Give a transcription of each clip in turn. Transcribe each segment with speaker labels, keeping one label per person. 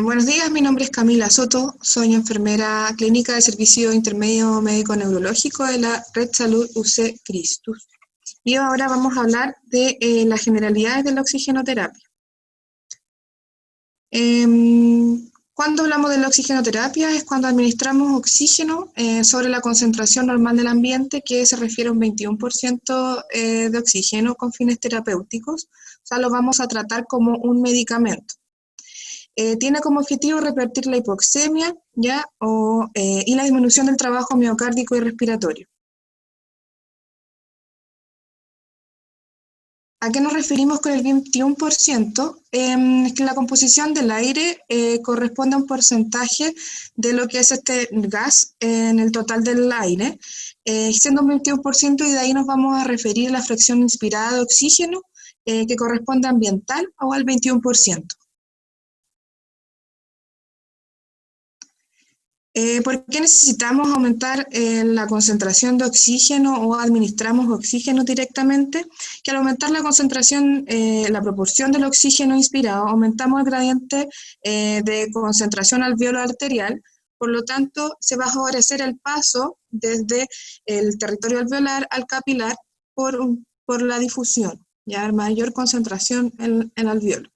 Speaker 1: Buenos días, mi nombre es Camila Soto, soy enfermera clínica de servicio intermedio médico neurológico de la Red Salud UC Cristus. Y ahora vamos a hablar de las generalidades de la oxigenoterapia. Cuando hablamos de la oxigenoterapia es cuando administramos oxígeno sobre la concentración normal del ambiente, que se refiere a un 21% de oxígeno con fines terapéuticos. O sea, lo vamos a tratar como un medicamento. Tiene como objetivo revertir la hipoxemia y la disminución del trabajo miocárdico y respiratorio. ¿A qué nos referimos con el 21%? Es que la composición del aire corresponde a un porcentaje de lo que es este gas en el total del aire, siendo un 21%, y de ahí nos vamos a referir a la fracción inspirada de oxígeno, que corresponde a ambiental o al 21%. ¿Por qué necesitamos aumentar la concentración de oxígeno o administramos oxígeno directamente? Que al aumentar la concentración, la proporción del oxígeno inspirado, aumentamos el gradiente de concentración alveolar arterial. Por lo tanto, se va a favorecer el paso desde el territorio alveolar al capilar por la difusión, ya mayor concentración en el alveolo.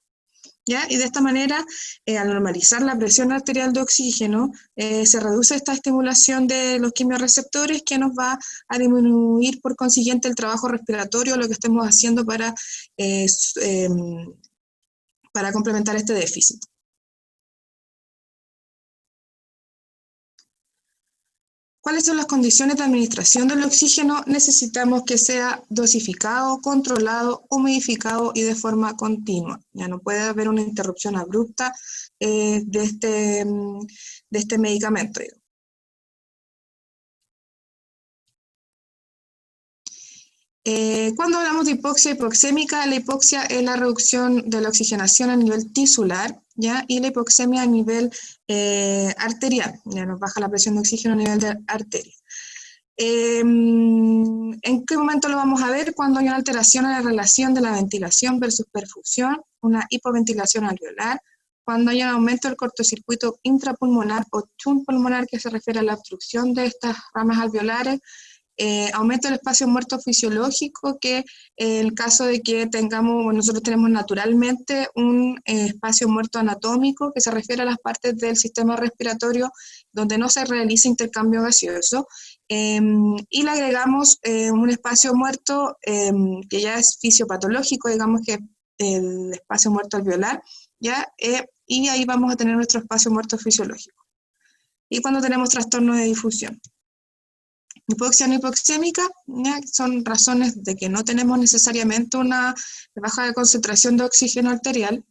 Speaker 1: ¿Ya? Y de esta manera, al normalizar la presión arterial de oxígeno, se reduce esta estimulación de los quimiorreceptores, que nos va a disminuir por consiguiente el trabajo respiratorio, lo que estemos haciendo eh, eh, para complementar este déficit. ¿Cuáles son las condiciones de administración del oxígeno? Necesitamos que sea dosificado, controlado, humidificado y de forma continua. Ya no puede haber una interrupción abrupta de este medicamento. Cuando hablamos de hipoxia hipoxémica, la hipoxia es la reducción de la oxigenación a nivel tisular, ¿ya? Y la hipoxemia a nivel arterial, ya nos baja la presión de oxígeno a nivel de arteria. ¿En qué momento lo vamos a ver? Cuando hay una alteración en la relación de la ventilación versus perfusión, una hipoventilación alveolar, cuando hay un aumento del cortocircuito intrapulmonar o shunt pulmonar, que se refiere a la obstrucción de estas ramas alveolares, aumento del espacio muerto fisiológico, que en el caso de que nosotros tenemos naturalmente un espacio muerto anatómico, que se refiere a las partes del sistema respiratorio donde no se realiza intercambio gaseoso, y le agregamos un espacio muerto que ya es fisiopatológico, digamos que el espacio muerto alveolar, ¿ya? Y ahí vamos a tener nuestro espacio muerto fisiológico. Y cuando tenemos trastorno de difusión. Hipoxia no hipoxémica, ¿ya? Son razones de que no tenemos necesariamente una baja de concentración de oxígeno arterial,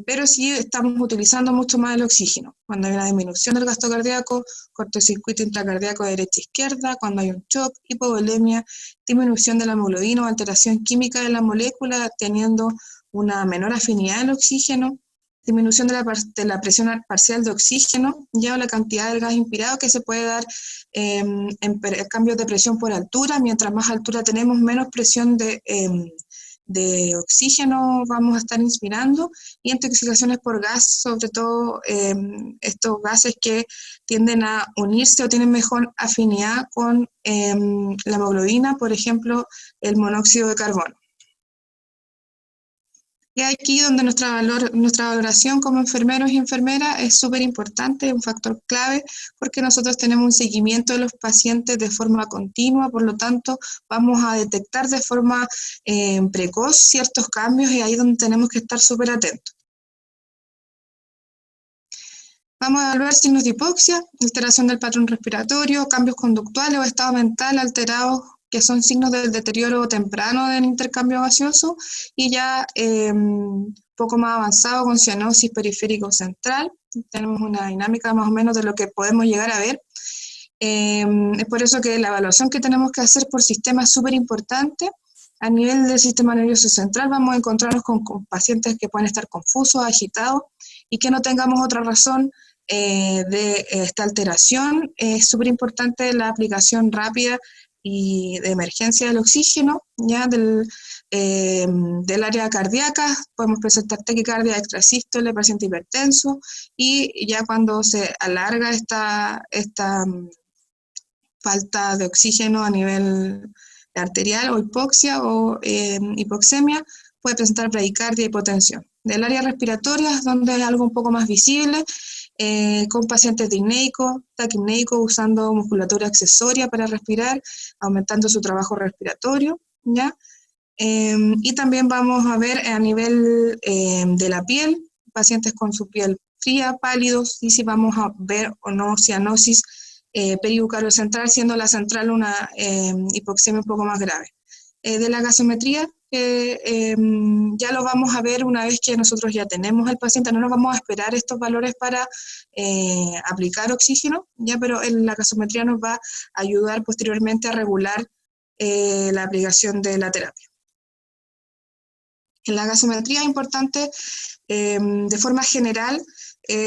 Speaker 1: pero sí estamos utilizando mucho más el oxígeno. Cuando hay una disminución del gasto cardíaco, cortocircuito intracardíaco de derecha a izquierda, cuando hay un shock, hipovolemia, disminución de la hemoglobina o alteración química de la molécula, teniendo una menor afinidad al oxígeno, disminución de la presión parcial de oxígeno, ya, o la cantidad del gas inspirado, que se puede dar en cambios de presión por altura. Mientras más altura tenemos, menos presión de oxígeno vamos a estar inspirando, y intoxicaciones por gas, sobre todo estos gases que tienden a unirse o tienen mejor afinidad con la hemoglobina, por ejemplo, el monóxido de carbono. Y aquí donde nuestra valoración como enfermeros y enfermeras es súper importante, es un factor clave, porque nosotros tenemos un seguimiento de los pacientes de forma continua, por lo tanto vamos a detectar de forma precoz ciertos cambios, y ahí es donde tenemos que estar súper atentos. Vamos a evaluar signos de hipoxia, alteración del patrón respiratorio, cambios conductuales o estado mental alterados, que son signos del deterioro temprano del intercambio gaseoso, y ya poco más avanzado con cianosis periférico central. Tenemos una dinámica más o menos de lo que podemos llegar a ver. Es por eso que la evaluación que tenemos que hacer por sistema es súper importante. A nivel del sistema nervioso central vamos a encontrarnos con pacientes que pueden estar confusos, agitados, y que no tengamos otra razón de esta alteración. Es súper importante la aplicación rápida y de emergencia del oxígeno, ya Del área cardíaca podemos presentar taquicardia, extrasístole, paciente hipertenso, y ya cuando se alarga esta falta de oxígeno a nivel arterial o hipoxia o hipoxemia, puede presentar bradicardia y hipotensión. Del área respiratoria, donde es algo un poco más visible, con pacientes disneico, taquipneico, usando musculatura accesoria para respirar, aumentando su trabajo respiratorio, ¿ya? Y también vamos a ver a nivel de la piel, pacientes con su piel fría, pálidos, y si vamos a ver o no cianosis periucario central, siendo la central una hipoxemia un poco más grave. De la gasometría, ya lo vamos a ver una vez que nosotros ya tenemos al paciente, no nos vamos a esperar estos valores para aplicar oxígeno, ya, pero la gasometría nos va a ayudar posteriormente a regular la aplicación de la terapia. En la gasometría es importante, de forma general,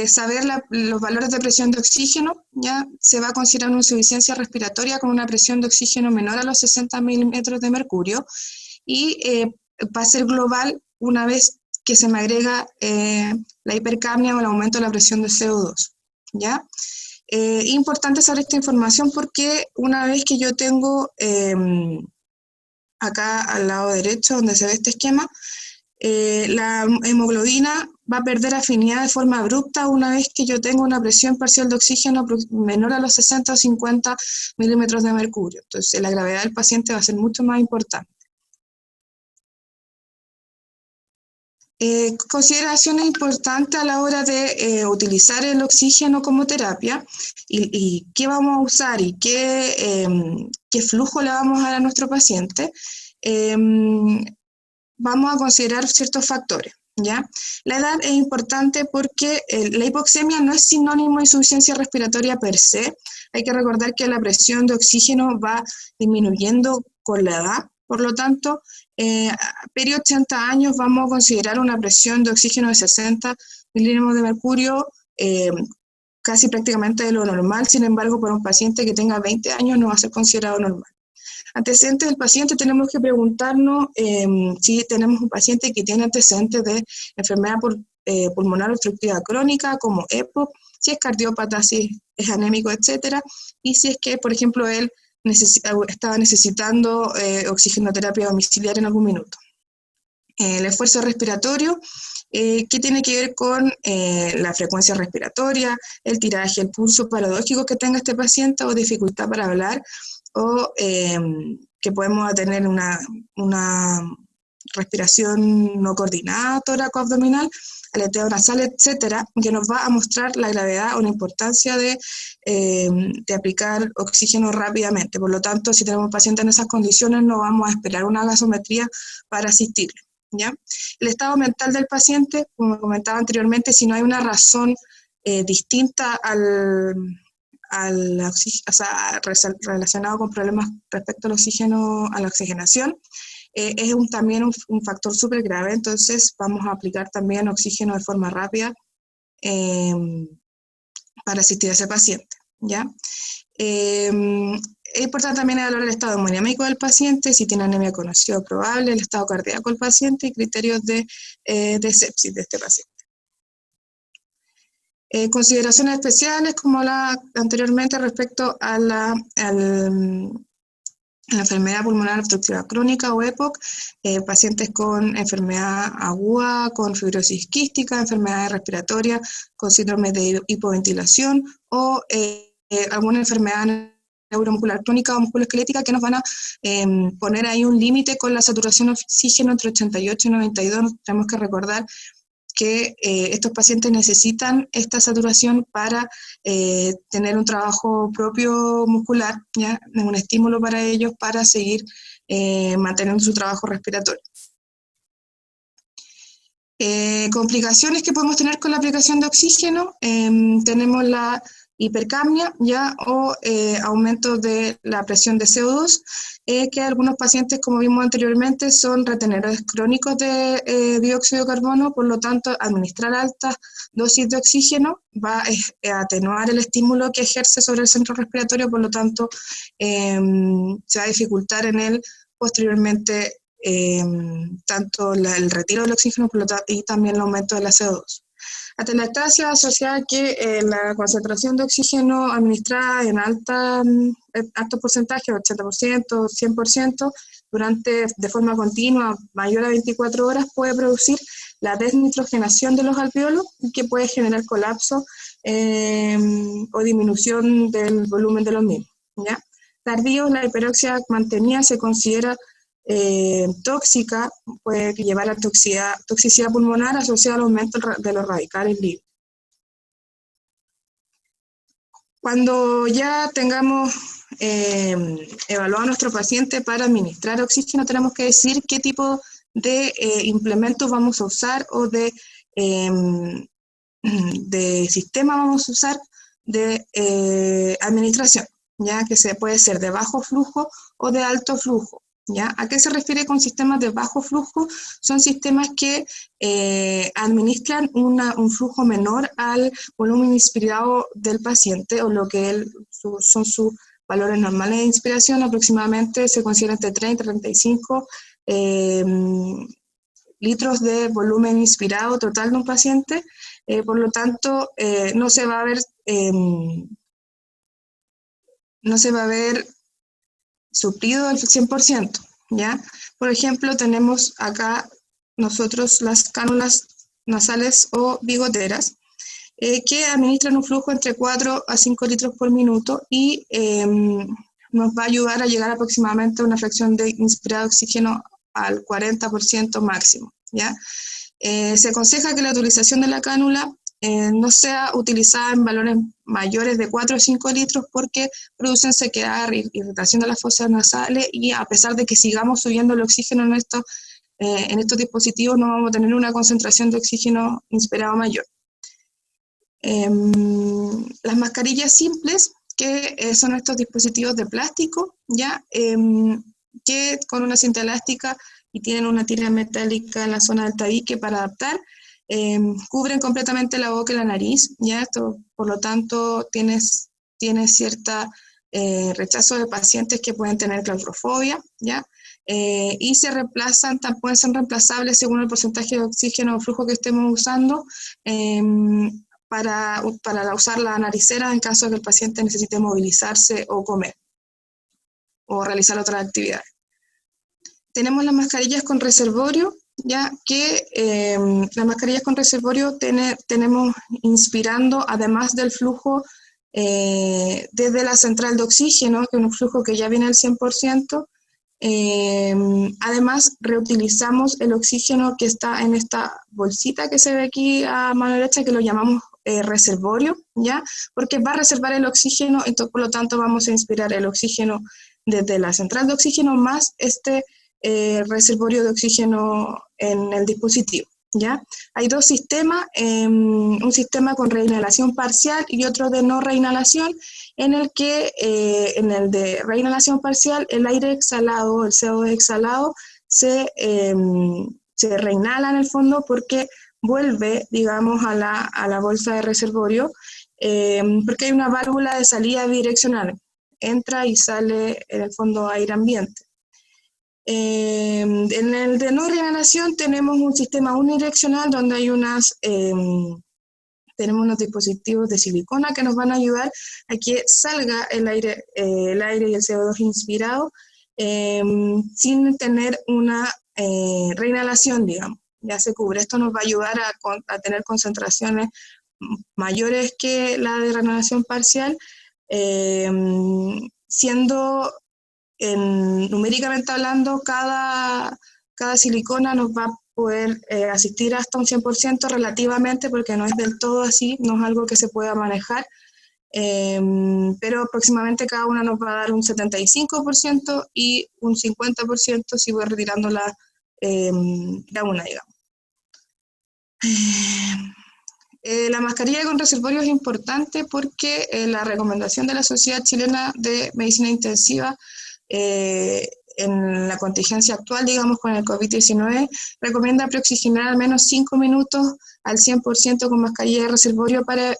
Speaker 1: saber los valores de presión de oxígeno. Ya se va a considerar una insuficiencia respiratoria con una presión de oxígeno menor a los 60 milímetros de mercurio, y va a ser global una vez que se me agrega la hipercapnia o el aumento de la presión de CO2. ¿Ya? Importante saber esta información porque una vez que yo tengo acá al lado derecho donde se ve este esquema, la hemoglobina va a perder afinidad de forma abrupta una vez que yo tengo una presión parcial de oxígeno menor a los 60 o 50 milímetros de mercurio. Entonces la gravedad del paciente va a ser mucho más importante. Consideraciones importantes a la hora de utilizar el oxígeno como terapia y qué vamos a usar y qué flujo le vamos a dar a nuestro paciente. Vamos a considerar ciertos factores, ¿ya? La edad es importante porque la hipoxemia no es sinónimo de insuficiencia respiratoria per se. Hay que recordar que la presión de oxígeno va disminuyendo con la edad, por lo tanto, periodo 80 años vamos a considerar una presión de oxígeno de 60 milímetros de mercurio, casi prácticamente de lo normal. Sin embargo, para un paciente que tenga 20 años no va a ser considerado normal. Antecedentes del paciente, tenemos que preguntarnos si tenemos un paciente que tiene antecedentes de enfermedad pulmonar obstructiva crónica, como EPOC, si es cardiópata, si es anémico, etcétera, y si es que, por ejemplo, él estaba necesitando oxigenoterapia domiciliar en algún minuto. El esfuerzo respiratorio, que tiene que ver con la frecuencia respiratoria, el tiraje, el pulso paradójico que tenga este paciente o dificultad para hablar, o que podemos tener una respiración no coordinada tóraco-abdominal, aleteo nasal, etcétera, que nos va a mostrar la gravedad o la importancia de aplicar oxígeno rápidamente. Por lo tanto, si tenemos pacientes en esas condiciones, no vamos a esperar una gasometría para asistirle, ¿ya? El estado mental del paciente, como comentaba anteriormente, si no hay una razón distinta relacionado con problemas respecto al oxígeno, a la oxigenación, es también un factor súper grave. Entonces vamos a aplicar también oxígeno de forma rápida para asistir a ese paciente, ¿ya? Es importante también evaluar el estado hemodinámico del paciente, si tiene anemia conocida o probable, el estado cardíaco del paciente y criterios de sepsis de este paciente. Consideraciones especiales, como hablaba anteriormente, respecto a la enfermedad pulmonar obstructiva crónica o EPOC, pacientes con enfermedad aguda, con fibrosis quística, enfermedades respiratorias, con síndrome de hipoventilación o alguna enfermedad neuromuscular crónica o musculoesquelética que nos van a poner ahí un límite con la saturación de oxígeno entre 88 y 92. Tenemos que recordar que estos pacientes necesitan esta saturación para tener un trabajo propio muscular, ¿ya? Un estímulo para ellos para seguir manteniendo su trabajo respiratorio. Complicaciones que podemos tener con la aplicación de oxígeno, tenemos la hipercapnia, ¿ya? O aumento de la presión de CO2, que algunos pacientes, como vimos anteriormente, son retenedores crónicos de dióxido de carbono. Por lo tanto, administrar altas dosis de oxígeno va a atenuar el estímulo que ejerce sobre el centro respiratorio. Por lo tanto, se va a dificultar en él posteriormente tanto el retiro del oxígeno y también el aumento de la CO2. Atelectasia asociada a que la concentración de oxígeno administrada en alto porcentaje, 80%, 100%, de forma continua, mayor a 24 horas, puede producir la desnitrogenación de los alveolos, que puede generar colapso o disminución del volumen de los mismos, ¿ya? Tardíos, la hiperoxia mantenida se considera tóxica, puede llevar a toxicidad pulmonar asociada al aumento de los radicales libres. Cuando ya tengamos evaluado a nuestro paciente para administrar oxígeno, tenemos que decir qué tipo de implementos vamos a usar o de sistema vamos a usar de administración, ya que puede ser de bajo flujo o de alto flujo. ¿Ya? ¿A qué se refiere con sistemas de bajo flujo? Son sistemas que administran un flujo menor al volumen inspirado del paciente, o lo que son sus valores normales de inspiración. Aproximadamente se considera entre 30 y 35 litros de volumen inspirado total de un paciente. Por lo tanto, no se va a ver suplido al 100%, ¿ya? Por ejemplo, tenemos acá nosotros las cánulas nasales o bigoteras, que administran un flujo entre 4 a 5 litros por minuto y nos va a ayudar a llegar aproximadamente a una fracción de inspirado oxígeno al 40% máximo, ¿ya? Se aconseja que la utilización de la cánula no sea utilizada en valores mayores de 4 o 5 litros porque producen sequedad, irritación de las fosas nasales, y a pesar de que sigamos subiendo el oxígeno en estos dispositivos, no vamos a tener una concentración de oxígeno inspirado mayor. Las mascarillas simples, que son estos dispositivos de plástico, ¿ya? Que con una cinta elástica y tienen una tira metálica en la zona del tabique para adaptar, cubren completamente la boca y la nariz, ¿ya? Esto, por lo tanto, tiene cierta rechazo de pacientes que pueden tener claustrofobia, ¿ya? Y pueden ser reemplazables según el porcentaje de oxígeno o flujo que estemos usando, para usar la naricera en caso de que el paciente necesite movilizarse o comer o realizar otras actividades. Tenemos las mascarillas con reservorio, ya que las mascarillas con reservorio tenemos inspirando, además del flujo desde la central de oxígeno, que es un flujo que ya viene al 100%, además reutilizamos el oxígeno que está en esta bolsita que se ve aquí a mano derecha, que lo llamamos reservorio, ¿ya? Porque va a reservar el oxígeno, y por lo tanto vamos a inspirar el oxígeno desde la central de oxígeno más este reservorio de oxígeno en el dispositivo, ¿ya? Hay dos sistemas, un sistema con reinhalación parcial y otro de no reinhalación, en el que en el de reinhalación parcial el aire exhalado, el CO2 exhalado, se reinhala en el fondo porque vuelve, digamos, a la bolsa de reservorio, porque hay una válvula de salida bidireccional, entra y sale en el fondo aire ambiente. En el de no reinhalación tenemos un sistema unidireccional donde hay tenemos unos dispositivos de silicona que nos van a ayudar a que salga el aire y el CO2 inspirado sin tener una reinhalación, digamos. Ya se cubre. Esto nos va a ayudar a tener concentraciones mayores que la de reinhalación parcial, siendo numéricamente hablando, cada silicona nos va a poder asistir hasta un 100% relativamente, porque no es del todo así, no es algo que se pueda manejar, pero aproximadamente cada una nos va a dar un 75% y un 50% si voy retirando la una, digamos. La mascarilla con reservorio es importante porque la recomendación de la Sociedad Chilena de Medicina Intensiva en la contingencia actual, digamos, con el COVID-19, recomienda preoxigenar al menos 5 minutos al 100% con mascarilla de reservorio para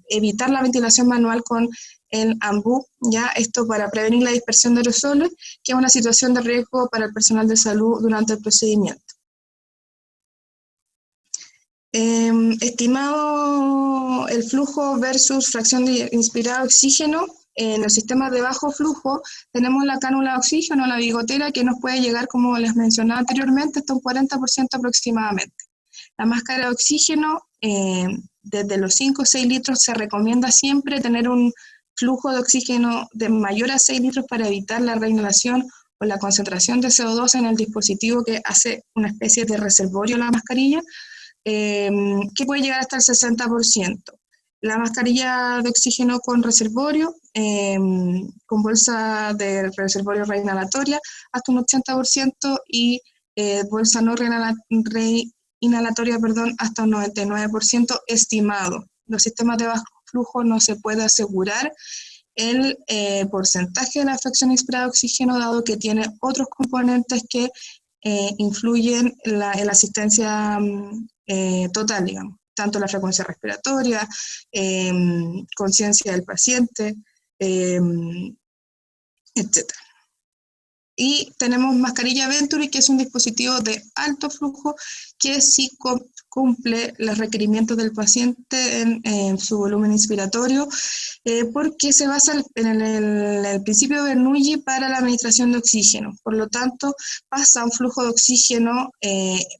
Speaker 1: evitar la ventilación manual con el AMBU, ya esto para prevenir la dispersión de aerosoles, que es una situación de riesgo para el personal de salud durante el procedimiento. Estimado el flujo versus fracción de inspirado oxígeno, en los sistemas de bajo flujo tenemos la cánula de oxígeno, la bigotera, que nos puede llegar, como les mencionaba anteriormente, hasta un 40% aproximadamente. La máscara de oxígeno, desde los 5 o 6 litros se recomienda siempre tener un flujo de oxígeno de mayor a 6 litros para evitar la reinhalación o la concentración de CO2 en el dispositivo que hace una especie de reservorio a la mascarilla, que puede llegar hasta el 60%. La mascarilla de oxígeno con reservorio, con bolsa de reservorio reinhalatoria, hasta un 80%, y bolsa no reinhalatoria, hasta un 99% estimado. Los sistemas de bajo flujo no se puede asegurar el porcentaje de la fracción inspirada de oxígeno, dado que tiene otros componentes que influyen en la asistencia total, digamos, tanto la frecuencia respiratoria, conciencia del paciente, etc. Y tenemos mascarilla Venturi, que es un dispositivo de alto flujo que sí cumple los requerimientos del paciente en su volumen inspiratorio, porque se basa en el principio de Bernoulli para la administración de oxígeno. Por lo tanto, pasa un flujo de oxígeno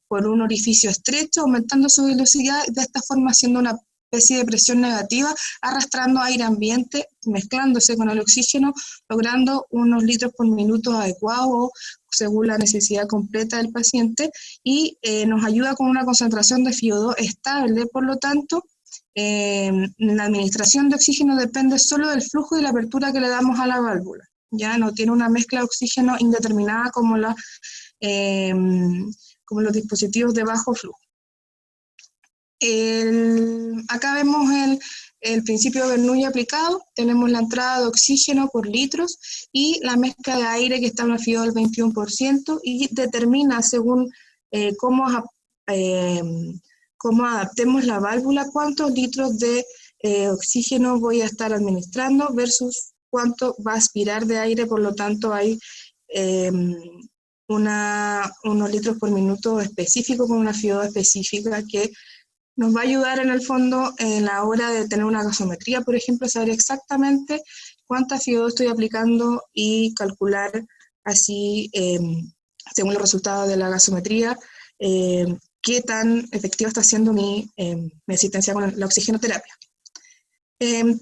Speaker 1: por un orificio estrecho, aumentando su velocidad, de esta forma haciendo una especie de presión negativa, arrastrando aire ambiente, mezclándose con el oxígeno, logrando unos litros por minuto adecuados según la necesidad completa del paciente, y nos ayuda con una concentración de FiO2 estable. Por lo tanto, la administración de oxígeno depende solo del flujo y la apertura que le damos a la válvula. Ya no tiene una mezcla de oxígeno indeterminada como los dispositivos de bajo flujo. Acá vemos el principio de Bernoulli aplicado. Tenemos la entrada de oxígeno por litros y la mezcla de aire, que está en una FiO del 21%, y determina según cómo adaptemos la válvula, cuántos litros de oxígeno voy a estar administrando versus cuánto va a aspirar de aire. Por lo tanto, hay unos litros por minuto específicos con una FiO específica que nos va a ayudar en el fondo en la hora de tener una gasometría, por ejemplo, saber exactamente cuánta FiO2 estoy aplicando y calcular así, según los resultados de la gasometría, qué tan efectiva está siendo mi asistencia con la oxigenoterapia. De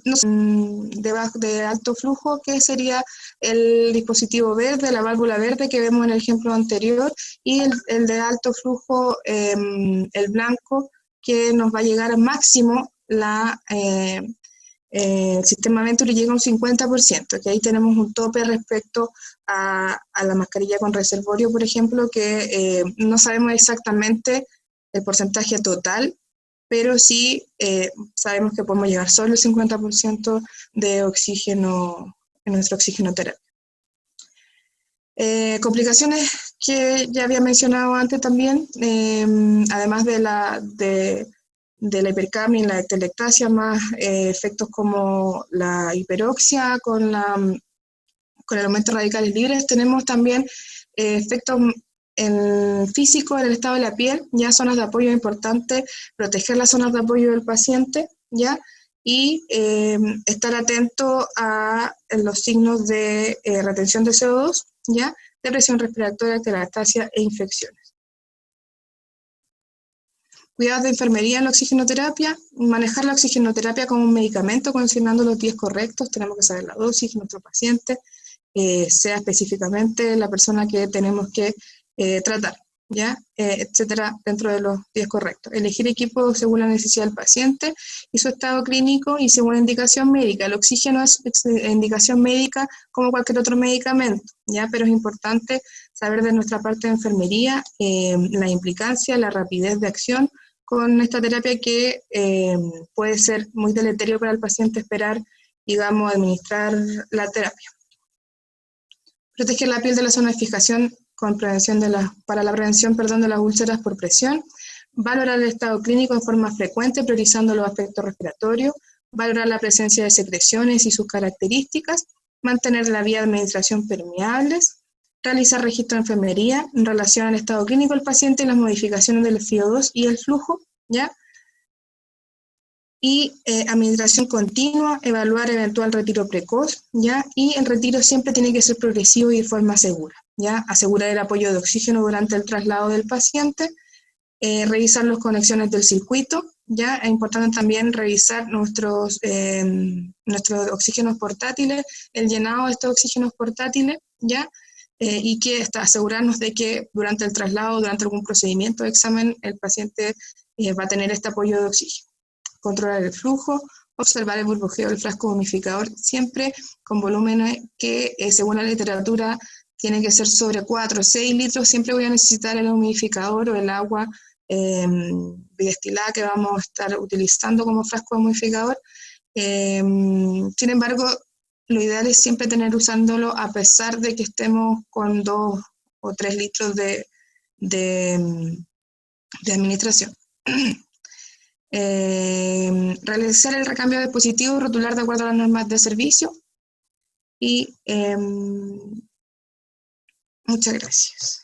Speaker 1: alto flujo, que sería el dispositivo verde, la válvula verde que vemos en el ejemplo anterior, y el de alto flujo, el blanco, que nos va a llegar al máximo el sistema Venturi llega a un 50%, que ahí tenemos un tope respecto a la mascarilla con reservorio, por ejemplo, que no sabemos exactamente el porcentaje total, pero sí sabemos que podemos llegar solo al 50% de oxígeno en nuestra oxigenoterapia. Complicaciones que ya había mencionado antes también, además de la hipercamia y la atelectasia, más efectos como la hiperoxia con el aumento de radicales libres, tenemos también efectos físicos en el estado de la piel, ya zonas de apoyo importantes, proteger las zonas de apoyo del paciente, ya, y estar atento a los signos de retención de CO2, ya, de presión respiratoria, atelectasia e infecciones. Cuidados de enfermería en la oxigenoterapia, manejar la oxigenoterapia como un medicamento, consignando los 10 correctos. Tenemos que saber la dosis de nuestro paciente, sea específicamente la persona que tenemos que tratar, ¿ya? Etcétera, dentro de los 10 correctos. Elegir equipo según la necesidad del paciente y su estado clínico y según la indicación médica. El oxígeno es indicación médica como cualquier otro medicamento, ¿ya? Pero es importante saber de nuestra parte de enfermería la implicancia, la rapidez de acción con esta terapia, que puede ser muy deleterio para el paciente esperar, digamos, administrar la terapia. Proteger la piel de la zona de fijación con prevención para la prevención de las úlceras por presión. Valorar el estado clínico en forma frecuente, priorizando los aspectos respiratorios. Valorar la presencia de secreciones y sus características. Mantener la vía de administración permeables. Realizar registro de enfermería en relación al estado clínico del paciente y las modificaciones del FiO2 y el flujo, ¿ya? Y administración continua, evaluar eventual retiro precoz, ¿ya? Y el retiro siempre tiene que ser progresivo y de forma segura, ¿ya? Asegurar el apoyo de oxígeno durante el traslado del paciente, revisar las conexiones del circuito, ¿ya? Es importante también revisar nuestros oxígenos portátiles, el llenado de estos oxígenos portátiles, ¿ya? Y que asegurarnos de que durante el traslado, durante algún procedimiento de examen, el paciente va a tener este apoyo de oxígeno. Controlar el flujo, observar el burbujeo del frasco humidificador, siempre con volúmenes que, según la literatura, tienen que ser sobre 4 o 6 litros. Siempre voy a necesitar el humidificador o el agua bidestilada que vamos a estar utilizando como frasco humidificador. Sin embargo, lo ideal es siempre tener usándolo a pesar de que estemos con 2 o 3 litros de administración. Realizar el recambio de dispositivos y rotular de acuerdo a las normas de servicio. Y muchas gracias.